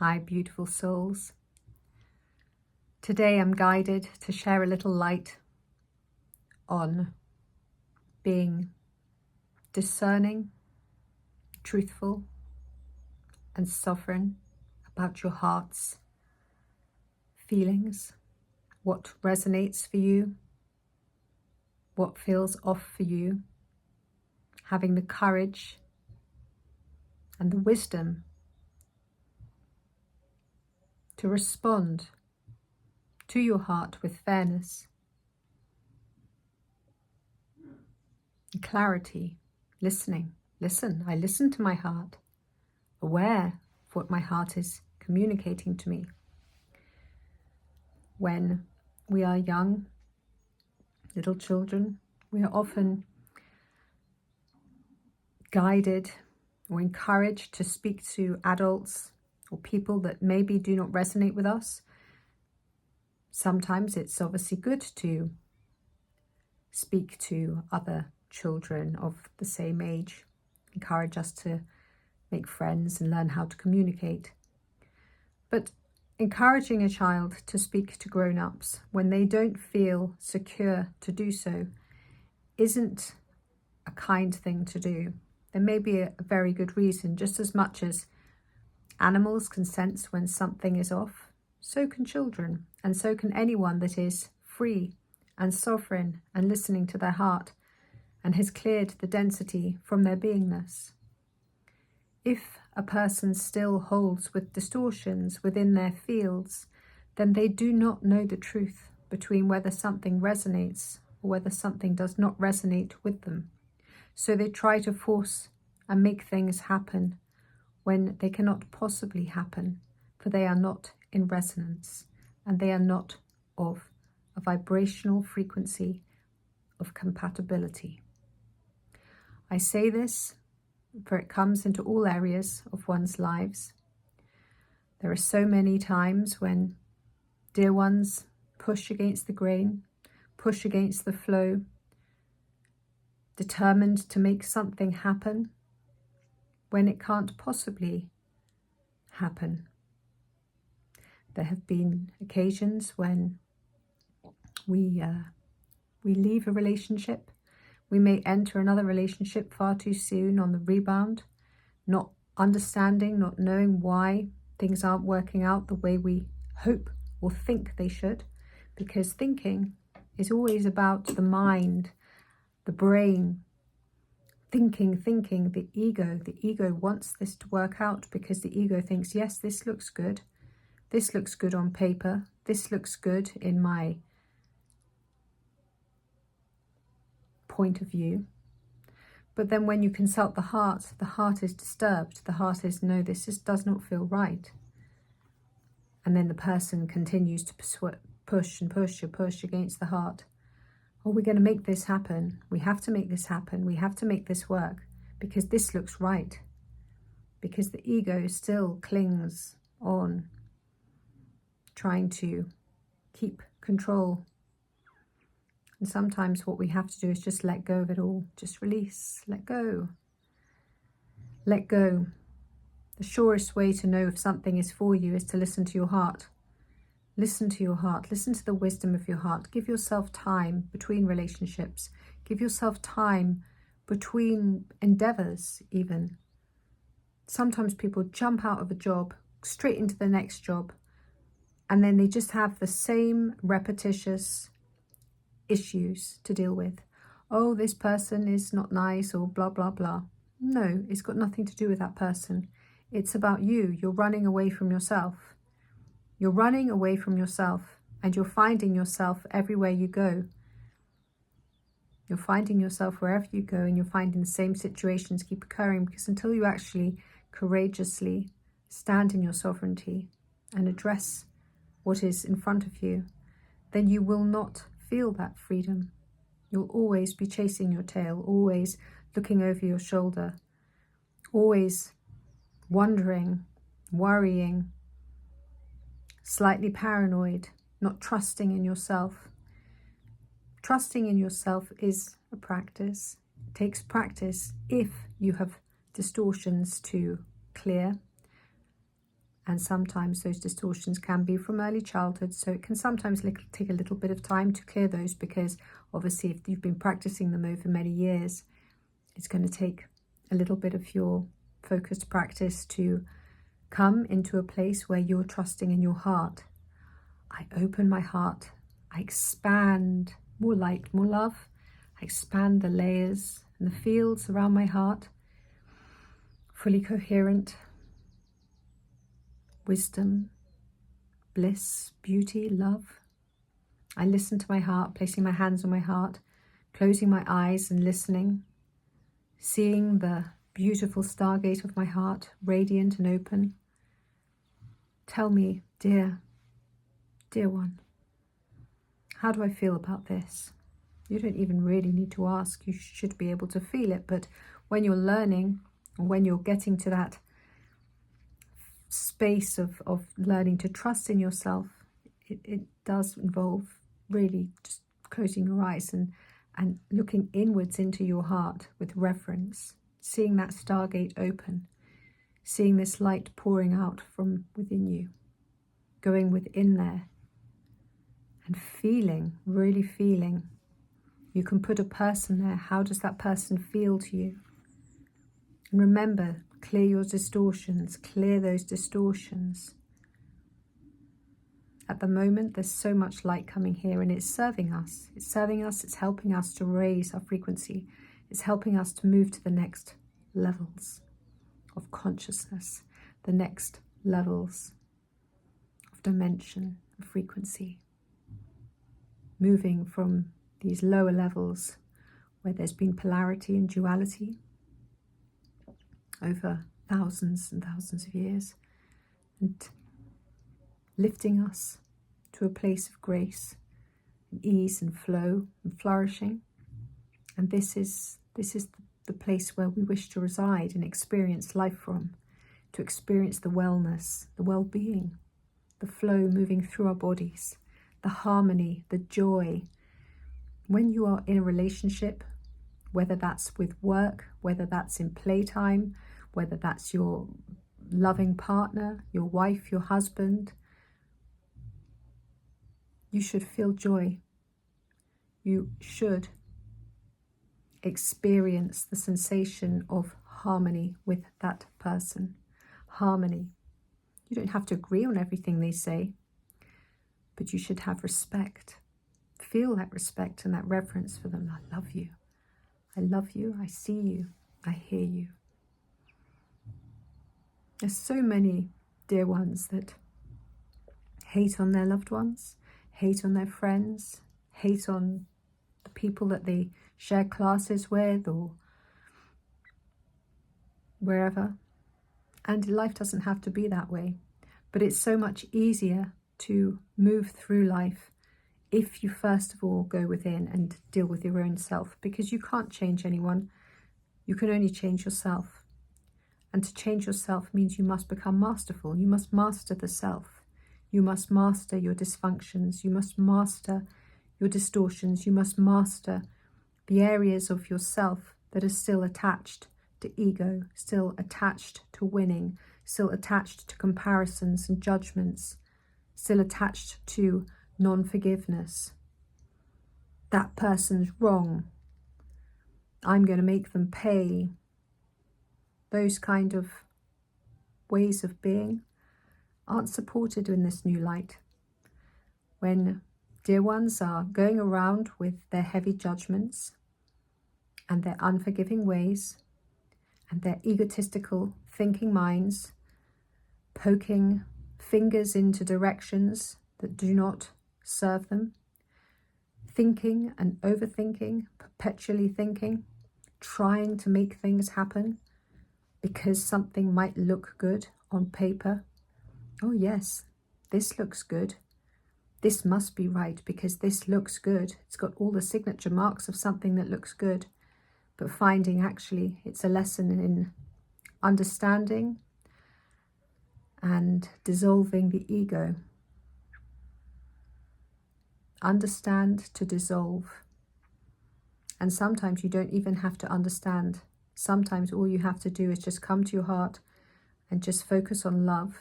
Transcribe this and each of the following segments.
Hi, beautiful souls. Today I'm guided to share a little light on being discerning, truthful, and sovereign about your heart's feelings, what resonates for you, what feels off for you, having the courage and the wisdom to respond to your heart with fairness, clarity, listening. I listen to my heart, aware of what my heart is communicating to me. When we are young, little children, we are often guided or encouraged to speak to adults or people that maybe do not resonate with us. Sometimes it's obviously good to speak to other children of the same age, encourage us to make friends and learn how to communicate. But encouraging a child to speak to grown-ups when they don't feel secure to do so isn't a kind thing to do. There may be a very good reason. Just as much as animals can sense when something is off, so can children, and so can anyone that is free and sovereign and listening to their heart and has cleared the density from their beingness. If a person still holds with distortions within their fields, then they do not know the truth between whether something resonates or whether something does not resonate with them. So they try to force and make things happen when they cannot possibly happen, for they are not in resonance and they are not of a vibrational frequency of compatibility. I say this for it comes into all areas of one's lives. There are so many times when dear ones push against the grain, push against the flow, determined to make something happen when it can't possibly happen. There have been occasions when we leave a relationship. We may enter another relationship far too soon on the rebound, not understanding, not knowing why things aren't working out the way we hope or think they should, because thinking is always about the mind, the brain, thinking, the ego. The ego wants this to work out because the ego thinks, yes, this looks good. This looks good on paper. This looks good in my point of view. But then when you consult the heart is disturbed. The heart is, no, this just does not feel right. And then the person continues to push against the heart. Oh, we're going to make this happen. We have to make this happen. We have to make this work because this looks right. Because the ego still clings on, trying to keep control. And sometimes what we have to do is just let go of it all. Just release, let go. Let go. The surest way to know if something is for you is to listen to your heart. Listen to your heart. Listen to the wisdom of your heart. Give yourself time between relationships. Give yourself time between endeavors even. Sometimes people jump out of a job, straight into the next job, and then they just have the same repetitious issues to deal with. Oh, this person is not nice or blah, blah, blah. No, it's got nothing to do with that person. It's about you. You're running away from yourself. You're running away from yourself and you're finding yourself everywhere you go. You're finding yourself wherever you go and you're finding the same situations keep occurring because until you actually courageously stand in your sovereignty and address what is in front of you, then you will not feel that freedom. You'll always be chasing your tail, always looking over your shoulder, always wondering, worrying, slightly paranoid, not trusting in yourself. Trusting in yourself is a practice. It takes practice if you have distortions to clear And sometimes those distortions can be from early childhood, so it can sometimes take a little bit of time to clear those, because obviously if you've been practicing them over many years, it's going to take a little bit of your focused practice to come into a place where you're trusting in your heart. I open my heart, I expand, more light, more love. I expand the layers and the fields around my heart, fully coherent. Wisdom, bliss, beauty, love. I listen to my heart, placing my hands on my heart, closing my eyes and listening, seeing the beautiful stargate of my heart, radiant and open. Tell me, dear one, how do I feel about this? You don't even really need to ask. You should be able to feel it. But when you're learning, when you're getting to that space of learning to trust in yourself, it does involve really just closing your eyes and looking inwards into your heart with reverence, seeing that stargate open, seeing this light pouring out from within you, going within there and feeling, really feeling. You can put a person there. How does that person feel to you? And remember, clear your distortions, clear those distortions. At the moment, there's so much light coming here, and it's serving us. It's serving us, it's helping us to raise our frequency. It's helping us to move to the next levels of consciousness, the next levels of dimension, of frequency. Moving from these lower levels where there's been polarity and duality over thousands and thousands of years, and lifting us to a place of grace and ease and flow and flourishing. And this is the place where we wish to reside and experience life from, to experience the wellness, the well-being, the flow moving through our bodies, the harmony, the joy. When you are in a relationship, whether that's with work, whether that's in playtime, whether that's your loving partner, your wife, your husband, you should feel joy. You should experience the sensation of harmony with that person. Harmony. You don't have to agree on everything they say, but you should have respect. Feel that respect and that reverence for them. I love you. I love you. I see you. I hear you. There's so many dear ones that hate on their loved ones, hate on their friends, hate on the people that they share classes with or wherever. And life doesn't have to be that way. But it's so much easier to move through life if you first of all go within and deal with your own self, because you can't change anyone. You can only change yourself. And to change yourself means you must become masterful. You must master the self. You must master your dysfunctions. You must master your distortions. You must master the areas of yourself that are still attached to ego, still attached to winning, still attached to comparisons and judgments, still attached to non-forgiveness. That person's wrong. I'm going to make them pay. Those kind of ways of being aren't supported in this new light. When dear ones are going around with their heavy judgments and their unforgiving ways and their egotistical thinking minds, poking fingers into directions that do not serve them, thinking and overthinking, perpetually thinking, trying to make things happen because something might look good on paper. Oh yes, this looks good. This must be right because this looks good. It's got all the signature marks of something that looks good. But finding actually it's a lesson in understanding and dissolving the ego. Understand to dissolve. And sometimes you don't even have to understand. Sometimes all you have to do is just come to your heart and just focus on love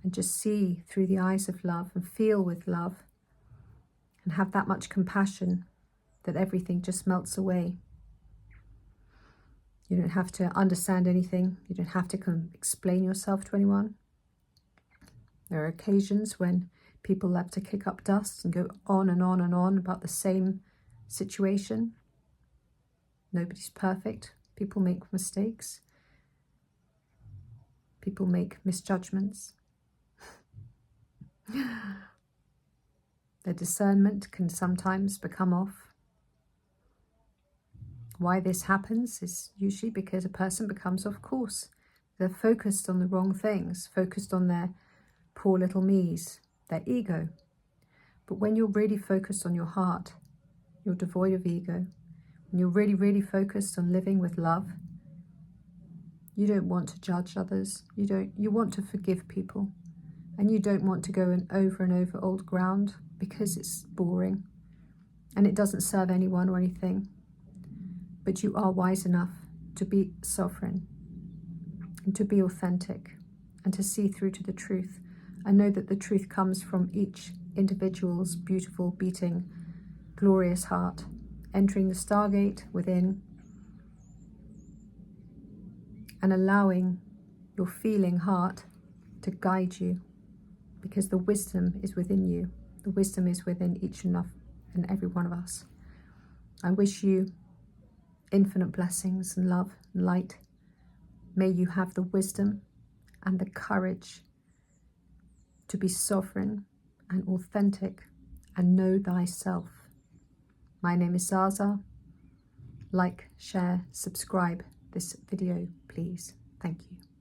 and just see through the eyes of love and feel with love and have that much compassion that everything just melts away. You don't have to understand anything. You don't have to explain yourself to anyone. There are occasions when people love to kick up dust and go on and on and on about the same situation. Nobody's perfect. People make mistakes. People make misjudgments. Their discernment can sometimes become off. Why this happens is usually because a person becomes off course. They're focused on the wrong things, focused on their poor little me's, their ego. But when you're really focused on your heart, you're devoid of ego. When you're really, really focused on living with love, you don't want to judge others. You want to forgive people. And you don't want to go and over old ground because it's boring and it doesn't serve anyone or anything. But you are wise enough to be sovereign and to be authentic and to see through to the truth and know that the truth comes from each individual's beautiful, beating, glorious heart, entering the stargate within and allowing your feeling heart to guide you, because the wisdom is within you. The wisdom is within each and every one of us. I wish you infinite blessings and love and light. May you have the wisdom and the courage to be sovereign and authentic and know thyself. My name is ZsaZsa. Like, share, subscribe this video, please. Thank you.